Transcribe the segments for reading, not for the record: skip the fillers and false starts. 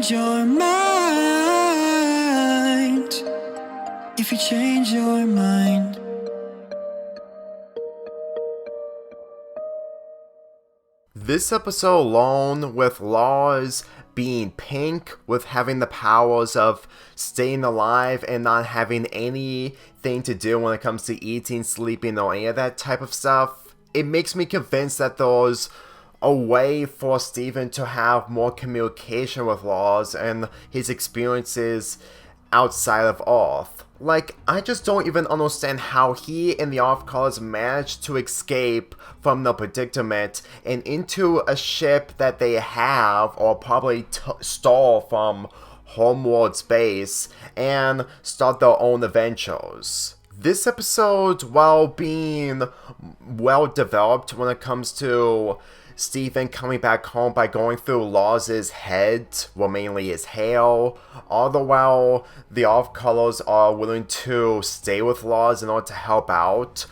change your mind, if you change your mind. This episode alone, with Lars being pink, with having the powers of staying alive and not having anything to do when it comes to eating, sleeping, or any of that type of stuff, it makes me convinced that there's a way for Steven to have more communication with Lars and his experiences outside of Earth. Like, I just don't even understand how he and the Off-Colors managed to escape from the predicament and into a ship that they have, or probably stole from Homeworld's base, and start their own adventures. This episode, while being well developed when it comes to Steven coming back home by going through Lars's head, well, mainly his hair, all the while the Off-Colors are willing to stay with Lars in order to help out.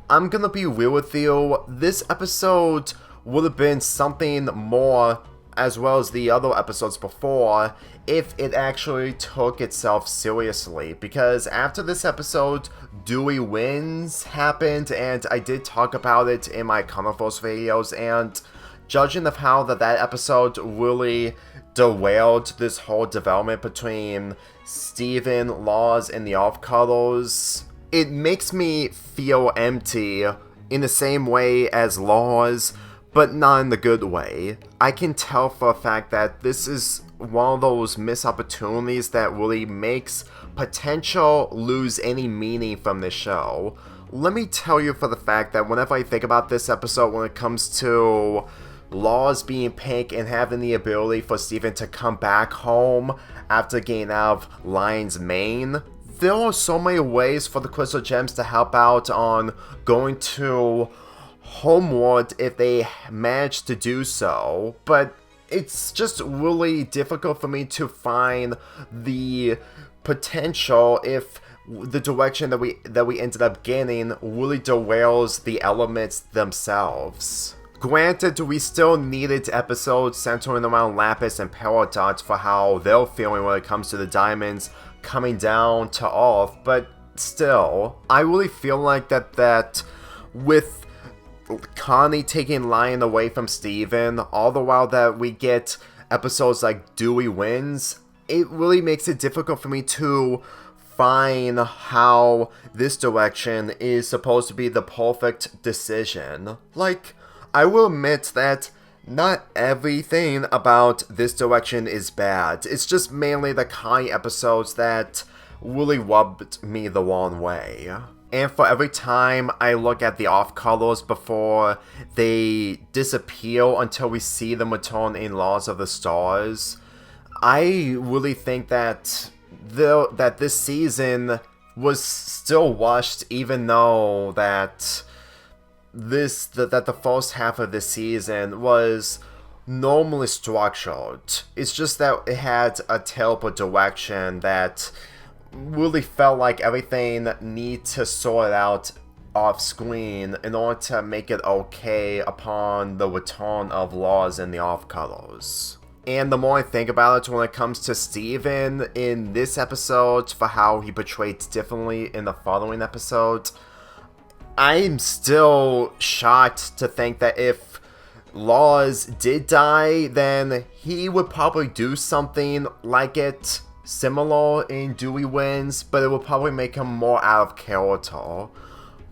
I'm gonna be real with you, this episode would have been something more, as well as the other episodes before, if it actually took itself seriously. Because after this episode, Dewey Wins happened, and I did talk about it in my Conoverse videos, and judging of how that episode really derailed this whole development between Steven, Lars, and the Off-Colors, it makes me feel empty in the same way as Lars, but not in the good way. I can tell for a fact that this is one of those missed opportunities that really makes potential lose any meaning from this show. Let me tell you for the fact that whenever I think about this episode when it comes to Lars being pink and having the ability for Steven to come back home after getting out of Lion's Mane, there are so many ways for the Crystal Gems to help out on going to Homeworld if they manage to do so, but it's just really difficult for me to find the potential if the direction that we ended up getting really derails the elements themselves. Granted, we still needed episodes centering around Lapis and Paradox for how they're feeling when it comes to the diamonds coming down to Earth, but still, I really feel like that with Connie taking Lion away from Steven, all the while that we get episodes like Dewey Wins, it really makes it difficult for me to find how this direction is supposed to be the perfect decision. Like, I will admit that not everything about this direction is bad. It's just mainly the Connie episodes that really rubbed me the wrong way. And for every time I look at the Off-Colors before they disappear until we see them return in Laws of the Stars, I really think that this season was still rushed, even though that the first half of this season was normally structured. It's just that it had a terrible direction that really felt like everything needed to sort out off screen in order to make it okay upon the return of Lars and the Off-Colors. And the more I think about it when it comes to Steven in this episode for how he portrayed differently in the following episode, I'm still shocked to think that if Lars did die, then he would probably do something like it similar in Dewey Wins, but it would probably make him more out of character.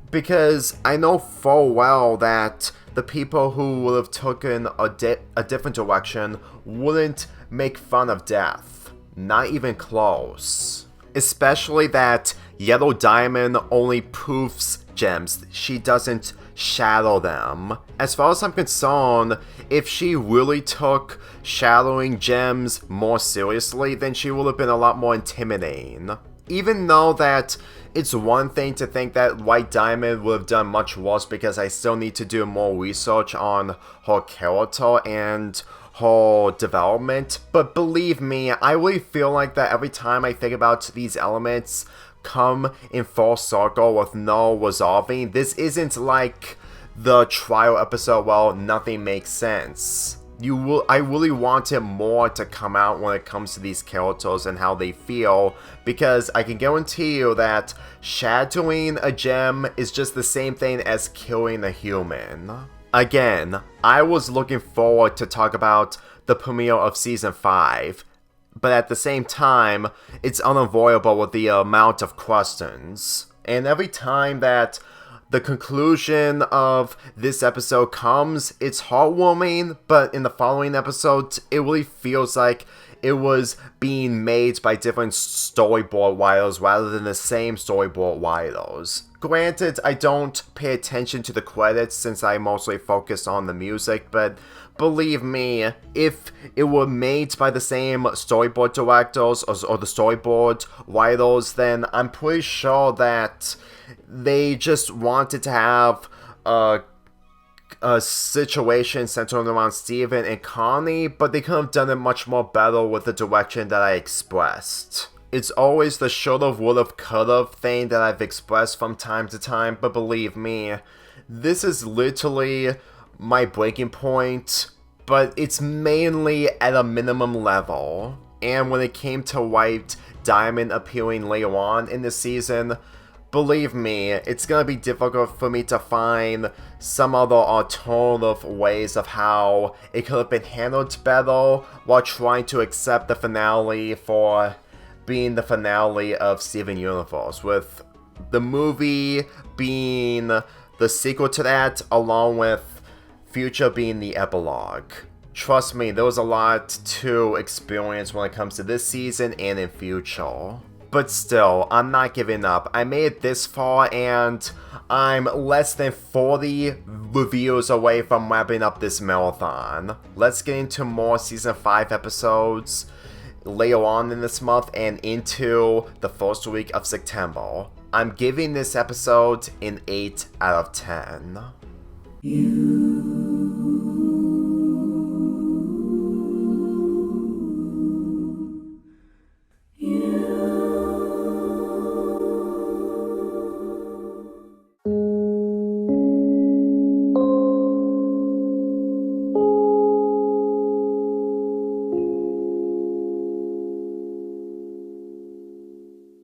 Because I know full well that the people who would have taken a different direction wouldn't make fun of death. Not even close. Especially that Yellow Diamond only poofs gems, she doesn't shadow them. As far as I'm concerned, if she really took shadowing gems more seriously, then she would have been a lot more intimidating. Even though that it's one thing to think that White Diamond would have done much worse, because I still need to do more research on her character and her development, but believe me, I really feel like that every time I think about these elements come in full circle with no resolving. This isn't like the trial episode, well, nothing makes sense. I really wanted more to come out when it comes to these characters and how they feel, because I can guarantee you that shadowing a gem is just the same thing as killing a human. Again, I was looking forward to talk about the premiere of Season 5, but at the same time, it's unavoidable with the amount of questions. And every time that the conclusion of this episode comes, it's heartwarming, but in the following episodes, it really feels like it was being made by different storyboard writers rather than the same storyboard writers. Granted, I don't pay attention to the credits since I mostly focus on the music, but believe me, if it were made by the same storyboard directors or the storyboard writers, then I'm pretty sure that they just wanted to have a situation centered around Steven and Connie, but they could have done it much more better with the direction that I expressed. It's always the should've, would've, could've thing that I've expressed from time to time, but believe me, this is literally my breaking point, but it's mainly at a minimum level. And when it came to White Diamond appearing later on in the season, believe me, it's gonna be difficult for me to find some other alternative ways of how it could have been handled better while trying to accept the finale for being the finale of Steven Universe, with the movie being the sequel to that, along with Future being the epilogue. Trust me, there was a lot to experience when it comes to this season and in Future. But still, I'm not giving up. I made it this far, and I'm less than 40 reviews away from wrapping up this marathon. Let's get into more Season 5 episodes later on in this month and into the first week of September. I'm giving this episode an 8 out of 10.